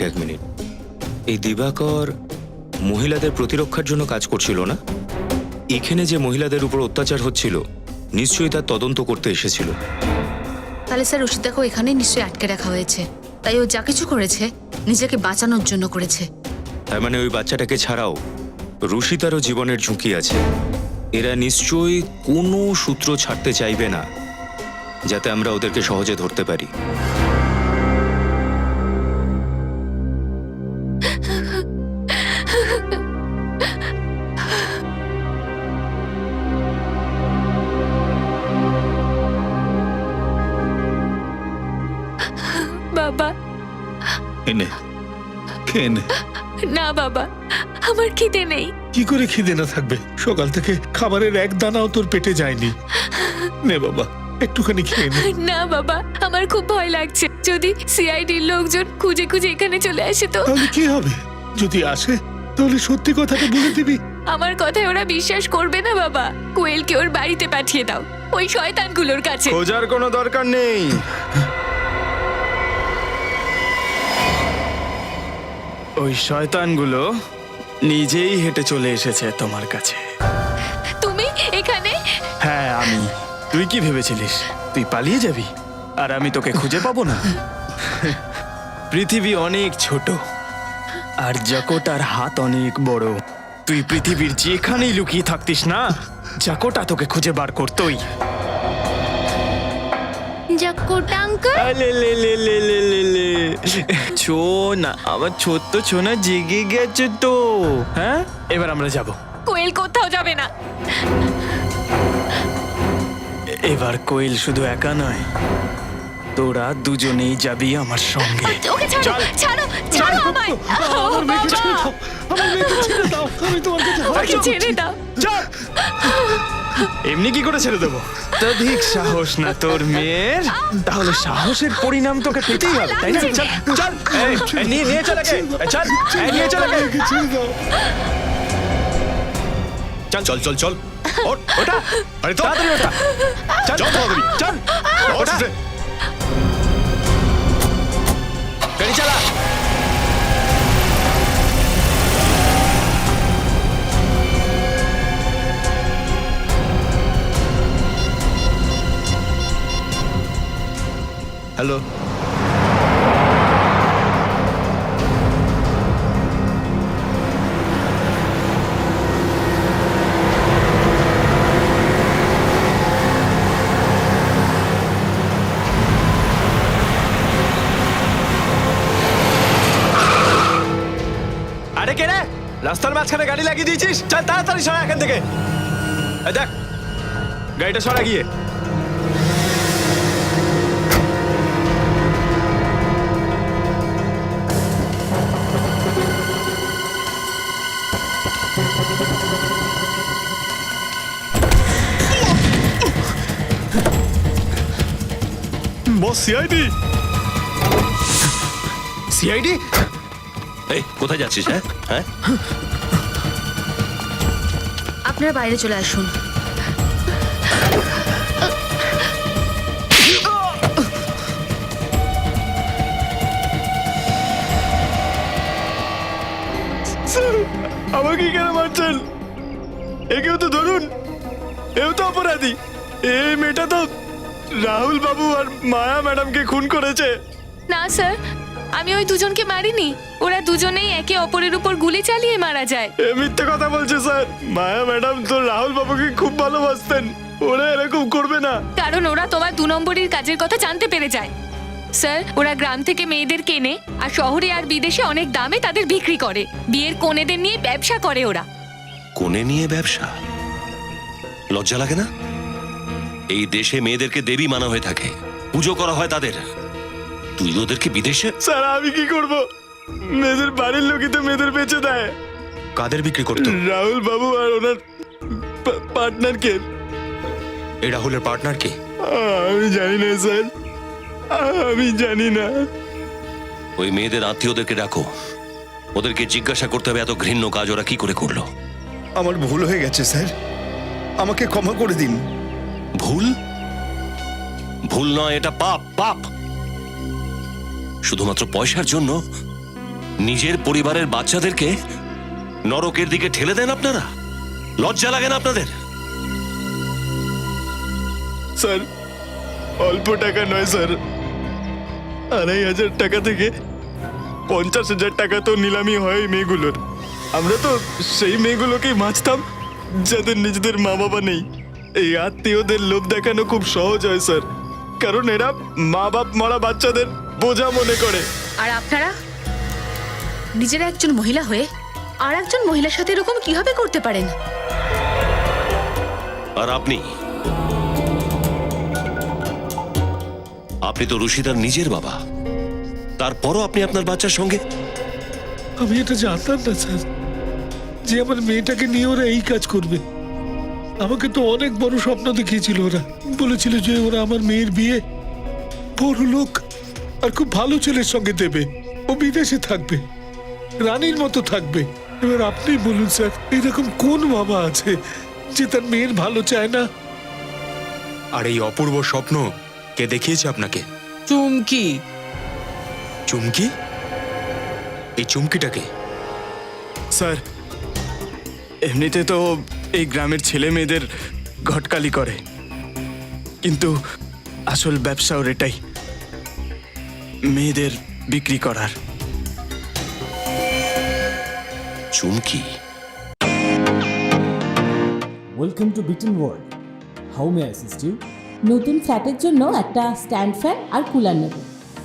Speaker 8: এক মিনিট। এই দিবাকর মহিলাদের প্রতিরক্ষার জন্য কাজ করছিল না? এখানে যে মহিলাদের উপর অত্যাচার হচ্ছিল নিশ্চয়ই তার তদন্ত করতে এসেছিল।
Speaker 3: তাহলে স্যার রশিদাকেও এখানেই নিশ্চয়ই আটকে রাখা হয়েছে। তাই ও যা কিছু করেছে নিজেকে বাঁচানোর জন্য করেছে।
Speaker 8: তার মানে ওই বাচ্চাটাকে ছাড়াও রুশিতারও জীবনের ঝুঁকি আছে। এরা নিশ্চয়ই কোনো সূত্র ছাড়তে চাইবে না যাতে আমরা ওদেরকে সহজে ধরতে পারি।
Speaker 3: বাবা,
Speaker 1: এনে খেয়ে নে।
Speaker 3: না বাবা, আমার খিদে নেই।
Speaker 1: কি করে খিদে না থাকবে? সকাল থেকে খাবারের এক দানাও তোর পেটে যায়নি। নে বাবা, একটুখানি খেয়ে নে।
Speaker 3: না বাবা, আমার খুব ভয় লাগছে। যদি সিআইডির লোকজন খুঁজে খুঁজে এখানে চলে আসে তো?
Speaker 1: তাহলে কি হবে? যদি আসে তাহলে সত্যি কথাটা বলে দিবি।
Speaker 3: আমার কথায় ওরা বিশ্বাস করবে না বাবা। কোয়েলকে ওর বাড়িতে পাঠিয়ে দাও, ওই শয়তানগুলোর কাছে।
Speaker 6: খোঁজার কোনো দরকার নেই। ওই শয়তানগুলো নিজেই হেঁটে চলে এসেছে তোমার কাছে।
Speaker 3: তুমি এখানে?
Speaker 6: হ্যাঁ, আমি। তুই কি ভেবেছিলিস তুই পালিয়ে যাবি আর আমি তোকে খুঁজে পাবো না? পৃথিবী অনেক ছোট আর জাকোটার হাত অনেক বড়। তুই পৃথিবীর যেখানেই লুকিয়ে থাকতিস না, জাকোটা তোকে খুঁজে বার করতোই। ছোনা, আমার ছোট্ট ছোনা জেগে গেছে তো। হ্যাঁ, এবার আমরা যাব।
Speaker 3: কোয়েল কোথাও যাবে না।
Speaker 6: এবার কোয়েল শুধু একা নয়, তোরা দুজনেই যাবি আমার সঙ্গে।
Speaker 3: ওকে ছাড়ো, ছাড়ো, ছাড়ো আমায়।
Speaker 1: আমার মেয়েকে ছেড়ে দাও, আমার মেয়েকে ছেড়ে দাও। আমি তোমার কাছে
Speaker 3: ওকে ছেড়ে দাও।
Speaker 6: এমনি কি করে ছেড়ে দেবো? অধিক সাহস না তোর মেয়ের? তাহলে সাহসের পরিণাম তোকে পেতেই হবে, তাই না? চল চল, নিয়ে চল আগে। চল, নিয়ে চল আগে।
Speaker 1: ছেড়ে দাও।
Speaker 10: চল চল চল
Speaker 6: ওটা,
Speaker 10: আরে তো
Speaker 6: তাড়াতাড়ি ওটা। চল তাড়াতাড়ি, চল ওটা। গাড়ি চালা।
Speaker 10: হ্যালো,
Speaker 6: আরে কে রে? রাস্তার মাঝখানে গাড়ি লাগিয়ে দিয়েছিস? চল তাড়াতাড়ি সরা এখান থেকে। দেখ, গাড়িটা সরা গিয়ে।
Speaker 12: বস সিআইডি।
Speaker 6: সিআইডি?
Speaker 11: এই কোথায় যাচ্ছিস? হ্যাঁ হ্যাঁ,
Speaker 3: আপনারা বাইরে চলে আসুন।
Speaker 6: আমাকে কেন মারছেন? একেও তো ধরুন, এও তো অপরাধী। এই মেয়েটা তো রাহুল বাবু আর মায়া ম্যাডামকে খুন করেছে।
Speaker 4: না স্যার, আমি ওই দুজনকে মারিনি। ওরা দুজনেই একে অপরের উপর গুলি চালিয়ে মারা যায়।
Speaker 6: এ মিথ্যে কথা বলছে স্যার। মায়া ম্যাডাম তো রাহুল বাবুকে খুব ভালোবাসতেন, ওরা এরকম করবে না।
Speaker 4: কারণ ওরা তোমার 2 নম্বরীর কাজের কথা জানতে পেরে যায়। স্যার, ওরা গ্রাম থেকে মেয়েদের কেনে আর শহরে আর বিদেশে অনেক দামে তাদের বিক্রি করে। বিয়ের কনেদের নিয়ে ব্যবসা করে ওরা।
Speaker 11: কোণে নিয়ে ব্যবসা? লজ্জা লাগে না? এই দেশে মেয়েদেরকে দেবী মানা হয়ে থাকে, পুজো করা হয় তাদের। তুই ওদেরকে বিদেশে?
Speaker 6: স্যার আমি কি করব? মেয়েদের বাড়ির লোকই তো মেয়েদের বেচে দেয়।
Speaker 8: কাদের বিক্রি করতো?
Speaker 6: রাহুল বাবু আর ওনার পার্টনারকে।
Speaker 8: এই রাহুলের পার্টনার কে?
Speaker 6: আমি জানি না স্যার, আমি জানি না।
Speaker 11: ওই মেয়েদের আত্মীয়দেরকে ডাকো, ওদেরকে জিজ্ঞাসা করতে হবে এত ঘৃণ্য কাজ ওরা কি করে করলো।
Speaker 10: আমার ভুল হয়ে গেছে স্যার, আমাকে ক্ষমা করে দিন।
Speaker 11: ভুল? ভুল নয়, এটা পাপ, পাপ। শুধুমাত্র পয়সার জন্য নিজের পরিবারের বাচ্চাদেরকে নরকের দিকে ঠেলে দেন আপনারা? লজ্জা লাগে না আপনাদের?
Speaker 6: স্যার অল্প টাকা নয় স্যার, 2,500 টাকা থেকে 50,000 টাকা তো নিলামি হয় মেয়েগুলোর। আমরা তো সেই মেয়েগুলোকেই বাঁচতাম যাদের নিজেদের মা বাবা নেই। এই আত্মীয়দের লোভ দেখানো খুব সহজ হয় স্যার, কারণ এরা মা বাপ মরা বাচ্চাদের বোঝা মনে করে।
Speaker 3: আর আপনারা নিজেরা একজন মহিলা হয়ে আর একজন মহিলার সাথে এরকম কিভাবে করতে পারেন?
Speaker 11: আর আপনি আপনি তো রুশিদার নিজের বাবা, তারপরও আপনি আপনার বাচ্চার সঙ্গে।
Speaker 1: আমি এটা জানতাম না স্যার যে আমার মেয়েটাকে নিয়ে ওরা এই কাজ করবে। আমাকে তো অনেক বড় স্বপ্ন দেখিয়েছিল ওরা। বলেছিল যে ওরা আমার মেয়ের বিয়ে বড় লোক আর খুব ভালো ছেলের সঙ্গে দেবে, ও বিদেশে থাকবে, রানীর মতো থাকবে। এবার আপনি বলুন স্যার, এরকম কোন বাবা আছে যে তার মেয়ের ভালো চায় না?
Speaker 8: আর এই অপূর্ব স্বপ্ন কে দেখিয়েছে আপনাকে?
Speaker 2: চুমকি।
Speaker 8: চুমকি? এই চুমকিটাকে?
Speaker 6: স্যার এমনিতে তো এই গ্রামের ছেলে মেয়েদের ঘটকালি করে, কিন্তু আসল ব্যবসা ওর এটাই, মেয়েদের বিক্রি করার।
Speaker 11: Chumki?
Speaker 16: Welcome to Bitten world. How may I assist you? নতুন ফ্ল্যাটের জন্য একটা স্ট্যান্ড ফ্যান আর কুলার নেব।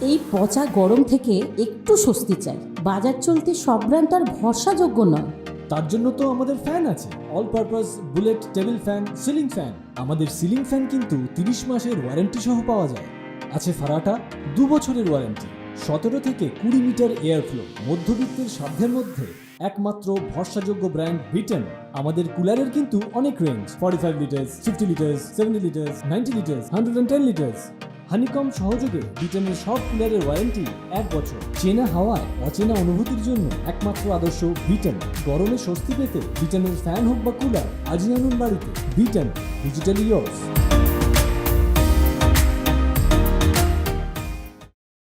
Speaker 16: এই পচা গরম থেকে একটু স্বস্তি চাই। বাজার চলতে সব ব্র্যান্ড আর ভরসাযোগ্য নয়। তার জন্য তো আমাদের ফ্যান আছে, all purpose bullet table fan, ceiling fan. আমাদের সিলিং ফ্যান কিন্তু 30 মাসের ওয়ারেন্টি সহ পাওয়া যায়। আছে ফারাটা 2 বছরের ওয়ারেন্টি, 17 থেকে 20 মিটার এয়ার ফ্লো। মধ্যবিত্তের সাধ্যের মধ্যে একমাত্র ভরসাযোগ্য ব্র্যান্ড বিটেন। আমাদের কুলারের কিন্তু অনেক range, 45 litres, 50 litres, 70 litres, 90 litres, 110 litres. Honeycomb সহযোগে বিটেনের সব কুলারের ওয়ারেন্টি 1 বছর। চেনা হাওয়ায় অচেনা অনুভূতির জন্য একমাত্র আদর্শ বিটেন। গরমে স্বস্তি পেতে বিটেনের ফ্যান হোক বা কুলার, আজই আনুন বাড়িতে। Beaten, digitally yours.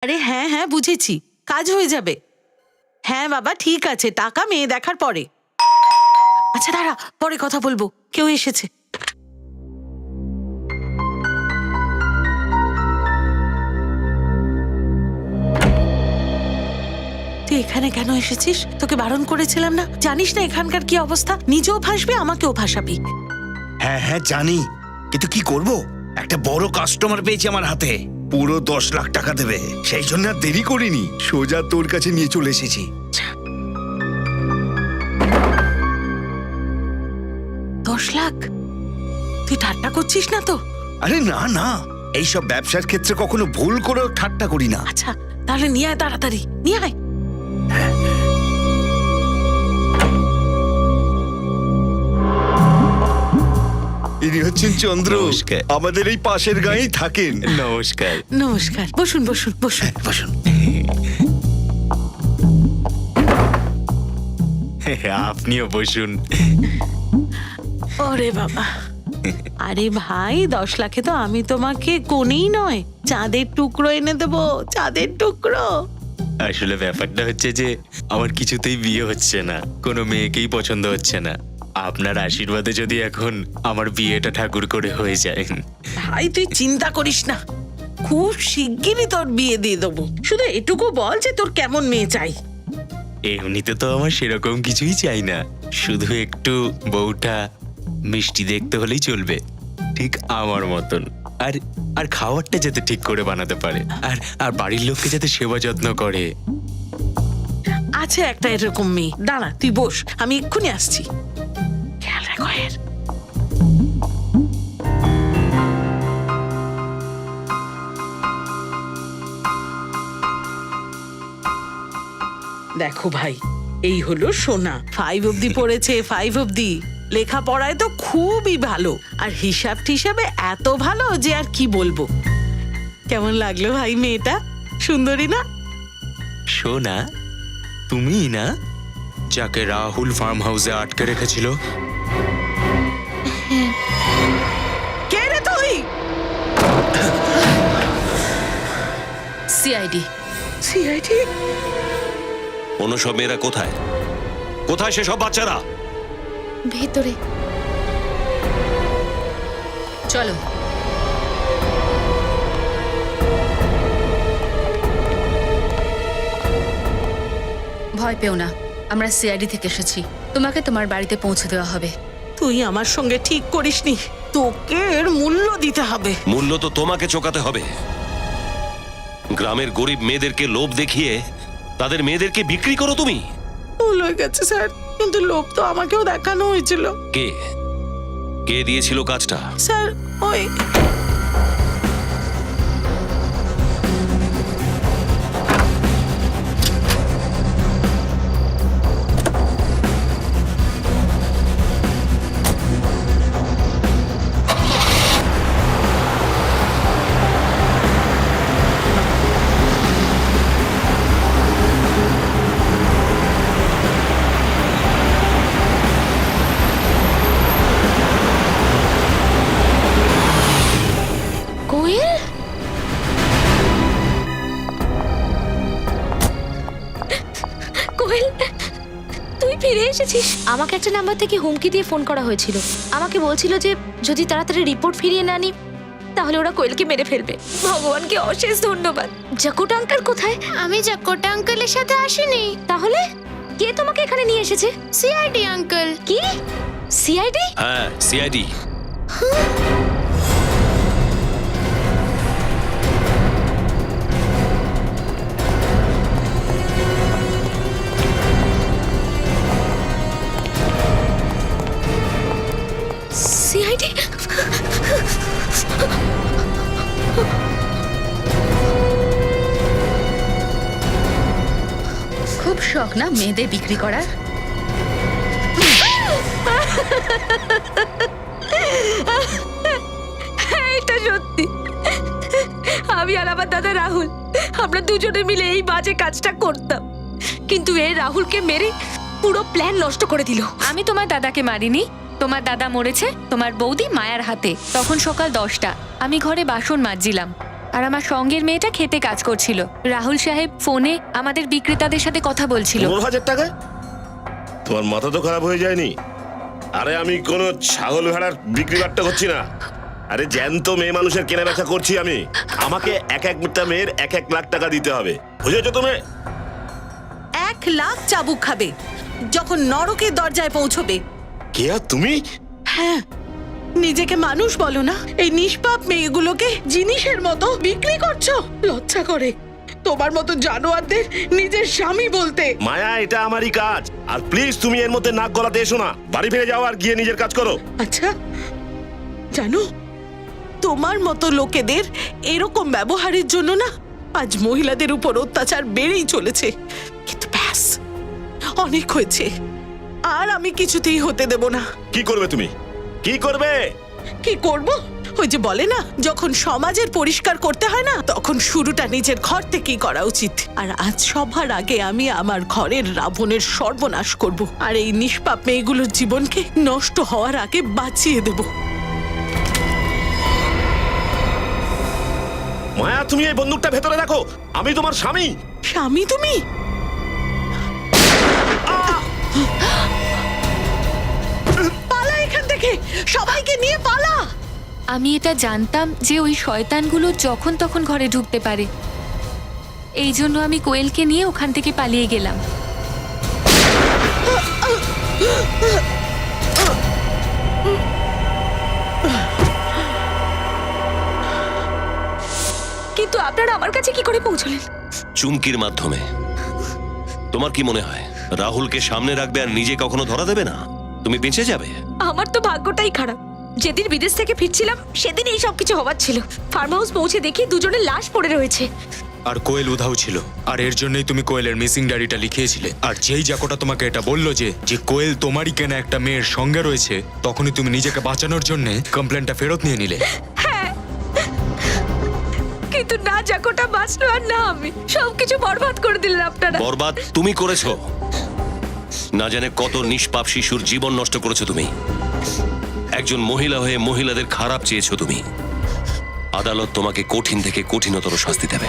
Speaker 2: আরে হ্যাঁ হ্যাঁ বুঝেছি, কাজ হয়ে যাবে। হ্যাঁ বাবা ঠিক আছে, টাকা মেয়ে দেখার পরে। আচ্ছা দাঁড়া, পরে কথা বলবো, কেউ এসেছে। তুই এখানে কেন এসেছিস? তোকে বারণ করেছিলাম না? জানিস না এখানকার কি অবস্থা? নিজেও ভাসবি, আমাকেও ভাসাবি।
Speaker 10: হ্যাঁ হ্যাঁ জানি, কিন্তু কি করব, একটা বড় কাস্টমার পেয়েছি আমার হাতে, পুরো 10 লাখ টাকা দেবে। সেই জন্য আর দেরি করিনি, সোজা তোর কাছে নিয়ে চলে এসেছি।
Speaker 2: 10 লাখ? তুই ঠাট্টা করছিস না তো?
Speaker 10: আরে না না, এইসব ব্যবসার ক্ষেত্রে কখনো ভুল করেও ঠাট্টা করি না।
Speaker 2: আচ্ছা তাহলে নিয়ে আয়, তাড়াতাড়ি নিয়ে আয়।
Speaker 10: ইনি হচ্ছে হচ্ছেন চন্দ্র,
Speaker 8: নমস্কার।
Speaker 10: আমাদের এই পাশের গাঁয়েই থাকেন।
Speaker 8: নমস্কার।
Speaker 2: নমস্কার, বসুন বসুন বসুন
Speaker 10: বসুন।
Speaker 8: আপনিও বসুন।
Speaker 2: ওরে বাবা, আরে ভাই 10 লাখে তো আমি তোমাকে কোনেই নয়, চাঁদের টুকরো এনে দেবো, চাঁদের টুকরো।
Speaker 8: আসলে ব্যাপারটা হচ্ছে যে আমার কিছুতেই বিয়ে হচ্ছে না, কোনো মেয়েকেই পছন্দ হচ্ছে না। আপনার আশীর্বাদে যদি এখন আমার বিয়েটা ঠাকুর করে হয়ে যায়।
Speaker 2: ভাই তুই চিন্তা করিস না, খুব শিগগিরই তোর বিয়ে দিয়ে দেবো। শুধু এটুকু বল যে তোর কেমন মেয়ে চাই।
Speaker 8: এমনিতে তো আমার সেরকম কিছুই চাই না, শুধু একটু বউটা মিষ্টি দেখতে হলেই চলবে, ঠিক আমার মতন। আর আর খাবারটা যাতে ঠিক করে বানাতে পারে, আর আর বাড়ির লোককে যাতে সেবা যত্ন করে।
Speaker 2: আছে একটা এরকম মেয়ে, দাঁড়া তুই বস, আমি এক্ষুনি আসছি। খেয়াল রাখো এর। দেখো ভাই, এই হলো সোনা, 5 অবধি পড়েছে, 5 অবধি। লেখাপড়ায় তো খুবই ভালো, আর হিসাব টিসাবে এত ভালো যে আর কি বলবো। কেমন লাগলো ভাই মেয়েটা? সুন্দরী না?
Speaker 8: শোনা, তুমি না যাকে রাহুল ফার্ম হাউসে আটকে রেখেছিল?
Speaker 2: কে রে তুই?
Speaker 4: সিআইডি।
Speaker 2: সিআইডি?
Speaker 11: অন্য সব মেয়েরা কোথায়? কোথায় সেসব বাচ্চারা?
Speaker 3: ভেতরে।
Speaker 4: চলো। ভয় পেও না, আমরা সিআইডি থেকে এসেছি, তোমাকে তোমার বাড়িতে পৌঁছে দেওয়া হবে।
Speaker 2: তুই আমার সঙ্গে ঠিক করিসনি, তোকে এর মূল্য দিতে হবে।
Speaker 11: মূল্য তো তোমাকে চোকাতে হবে। গ্রামের গরিব মেয়েদেরকে লোভ দেখিয়ে তাদের মেয়েদেরকে বিক্রি করো তুমি।
Speaker 2: ভুল হয়ে গেছে স্যার, কিন্তু লোভ তো আমাকেও দেখানো হয়েছিল।
Speaker 11: কে কে দিয়েছিল কাজটা?
Speaker 2: স্যার ওই
Speaker 3: কোয়েল, কোয়েল তুই ফিরে এসেছিস। আমাকে একটা নাম্বার থেকে হুমকি দিয়ে ফোন করা হয়েছিল, আমাকে বলছিল যে যদি তাড়াতাড়ি রিপোর্ট ফিরিয়ে না নি তাহলে ওরা কোয়েলকে মেরে ফেলবে। ভগবানকে অশেষ ধন্যবাদ। জাকুটা আঙ্কেল কোথায়?
Speaker 4: আমি জাকোটা আঙ্কেলের সাথে আসিনি।
Speaker 3: তাহলে কে তোমাকে এখানে নিয়ে এসেছে?
Speaker 4: CID uncle.
Speaker 3: কি সিআইডি?
Speaker 11: হ্যাঁ, সিআইডি।
Speaker 3: সিআইডি?
Speaker 4: খুব শখ না মেয়েদের বিক্রি করার?
Speaker 3: এটা সত্যি, আমি আর আমার দাদা রাহুল আমরা দুজনে মিলে এই বাজে কাজটা করতাম, কিন্তু এই রাহুলকে মেরে পুরো প্ল্যান নষ্ট করে দিল।
Speaker 4: আমি তোমার দাদাকে মারিনি, তোমার দাদা মরেছে তোমার বৌদি মায়ার হাতে। তখন সকাল 10টা, আমি ঘরে বাসন মাজছিলাম, আর আমার সঙ্গের মেয়েটা খেতে কাজ করছিল। রাহুল সাহেব ফোনে আমাদের বিক্রেতাদের সাথে কথা বলছিল।
Speaker 9: 15,000 টাকা? তোমার মাথা তো খারাপ হয়ে যায়নি? আরে আমি কোনো ছাগল ভেড়ার বিক্রি বাট্টা করছি না, আরে জ্যান্ত মেয়ে মানুষের কেনা বেচা করছি আমি। আমাকে এক একটা মেয়ের 1 লাখ টাকা দিতে হবে, বুঝেছো তুমি?
Speaker 2: 1 লাখ চাবুক খাবে যখন নরকের দরজায় পৌঁছবে।
Speaker 9: কে আর তুমি?
Speaker 2: হ্যাঁ, নিজেকে মানুষ বলো না, এই নিষ্পাপ মেয়েগুলোকে জিনিসের মতো বিক্রি করছো। লজ্জা করে তোমার মতো জানোয়ারদের নিজের স্বামী বলতে।
Speaker 9: মায়া, এটা আমারই কাজ, আর প্লিজ তুমি এর মধ্যে নাক গলাতে এসো না। বাড়ি ফিরে যাও আর গিয়ে নিজের কাজ করো।
Speaker 2: আচ্ছা, জানো তোমার মতো লোকেদের এরকম ব্যবহারের জন্য না আজ মহিলাদের উপর অত্যাচার বেড়েই চলেছে। কিন্তু ব্যাস, অনেক হয়েছে, আর আমি কিছুতেই হতে দেব না।
Speaker 9: কি করবে তুমি? কি করবে?
Speaker 2: কি করব? ওই যে বলে না, যখন সমাজের পরিষ্কার করতে হয় না, তখন শুরুটা নিজের ঘর থেকেই করা উচিত। আর আজ সবার আগে আমি আমার ঘরের রাবণের সর্বনাশ করব, আর এই নিষ্পাপ মেয়েগুলোর জীবনকে নষ্ট হওয়ার আগে বাঁচিয়ে দেব।
Speaker 9: মায়া, তুমি এই বন্দুকটা ভেতরে রাখো, আমি তোমার স্বামী।
Speaker 2: স্বামী তুমি? পালা এখান থেকে, সবাইকে নিয়ে পালা।
Speaker 4: আমি এটা জানতাম যে ওই শয়তানগুলো যখন তখন ঘরে ঢুকতে পারে, এই জন্য আমি কোয়েলকে নিয়ে ওখান থেকে পালিয়ে গেলাম।
Speaker 3: কিন্তু আপনারা আমার কাছে কি করে পৌঁছলেন?
Speaker 11: চুমকির মাধ্যমে। তোমার কি মনে হয় রাহুলকে সামনে রাখবে আর নিজে কখনো ধরা দেবে না? তুমি বেঁচে যাবে?
Speaker 3: আমার তো ভাগ্যটাই খারাপ। যেদিন বিদেশ থেকে ফিরছিলাম সেদিন এই সব কিছু হবার ছিল। ফার্ম হাউস পৌঁছে দেখি দুজনের লাশ পড়ে রয়েছে।
Speaker 8: আর কোয়েল উধাও ছিল, আর এর জন্যই তুমি কোয়েলের মিসিং ডায়েরিটা লিখিয়েছিলে। আর যেই জাকোটা তোমাকে এটা বললো যে কোয়েল তোমারই কেনা একটা মেয়ের সঙ্গে রয়েছে, তখনই তুমি নিজেকে বাঁচানোর জন্য কমপ্লেনটা ফেরত নিয়ে নিলে।
Speaker 3: কিন্তু না জাকোটা বাঁচলো আর না আমি, সবকিছু বরবাদ করে দিলেন আপনারা।
Speaker 11: বরবাদ তুমি করেছো, না জানে কত নিষ্পাপ শিশুর জীবন নষ্ট করেছো তুমি। একজন মহিলা হয়ে মহিলাদের খারাপ চেয়েছো তুমি। আদালত তোমাকে কঠিন থেকে কঠিনতর শাস্তি দেবে।